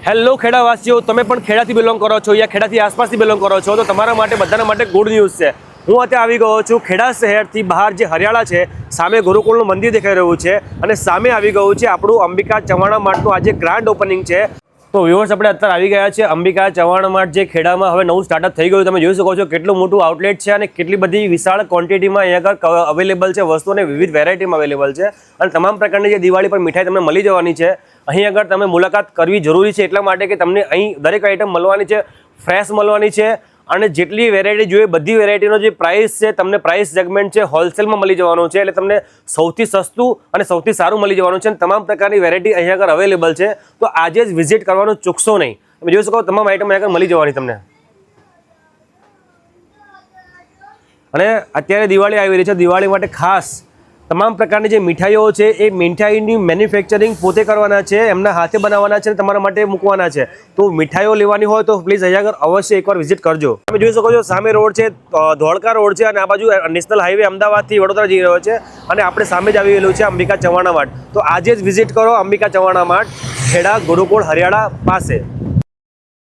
Hello ખેડાવાસીઓ, તમે પણ ખેડાથી belong કરો છો યા ખેડાથી આસપાસથી બિલોંગ કરો છો તો તમારા માટે બધાના માટે ગુડ ન્યૂઝ છે। હું અત્યારે આવી ગયો છું ખેડા શહેરથી બહાર જે હરિયાળા છે, સામે ગુરુકુળનું મંદિર દેખાઈ રહ્યું છે અને સામે આવી ગયું છે આપણું અંબિકા ચવાણા માર્ટનું આજે ગ્રાન્ડ ઓપનિંગ છે। તો વ્યુઅર્સ, આપણે અત્યારે આવી ગયા છે અંબિકા ચવાણા માર્ટ, જે ખેડામાં હવે નવું સ્ટાર્ટઅપ થઈ ગયું। તમે જોઈ શકો છો કેટલું મોટું આઉટલેટ છે અને કેટલી બધી વિશાળ ક્વોન્ટિટીમાં અહીંયા આગળ અવેલેબલ છે વસ્તુ અને વિવિધ વેરાયટીમાં અવેલેબલ છે અને તમામ પ્રકારની જે દિવાળી પર મીઠાઈ તમને મળી જવાની છે। અહીં આગળ તમે મુલાકાત કરવી જરૂરી છે એટલા માટે કે તમને અહીં દરેક આઈટમ મળવાની છે, ફ્રેશ મળવાની છે અને જેટલી વેરાયટી જોઈએ બધી વેરાયટીનો જે પ્રાઇસ છે, તમને પ્રાઇસ સેગમેન્ટ છે હોલસેલમાં મળી જવાનું છે, એટલે તમને સૌથી સસ્તું અને સૌથી સારું મળી જવાનું છે અને તમામ પ્રકારની વેરાયટી અહીંયા આગળ અવેલેબલ છે। તો આજે જ વિઝિટ કરવાનું ચૂકશો નહીં। તમે જોઈ શકો તમામ આઈટમ અહીંયા આગળ મળી જવાની તમને। અને અત્યારે દિવાળી આવી રહી છે, દિવાળી માટે ખાસ તમામ પ્રકારની જે મીઠાઈઓ છે એ મીઠાઈની મેન્યુફેક્ચરિંગ પોતે કરવાના છે, એમના હાથે બનાવવાના છે અને તમારા માટે મૂકવાના છે। તો મીઠાઈઓ લેવાની હોય તો પ્લીઝ અહીંયા આગળ અવશ્ય એકવાર વિઝિટ કરજો। તમે જોઈ શકો છો સામે રોડ છે, ધોળકા રોડ છે અને આ બાજુ નેશનલ હાઈવે અમદાવાદથી વડોદરા જઈ રહ્યો છે અને આપણે સામે જ આવી ગયેલું છે અંબિકા ચવાણા માર્ટ। તો આજે જ વિઝિટ કરો અંબિકા ચવાણા માર્ટ, ખેડા ગુરુકુળ હરિયાળા પાસે।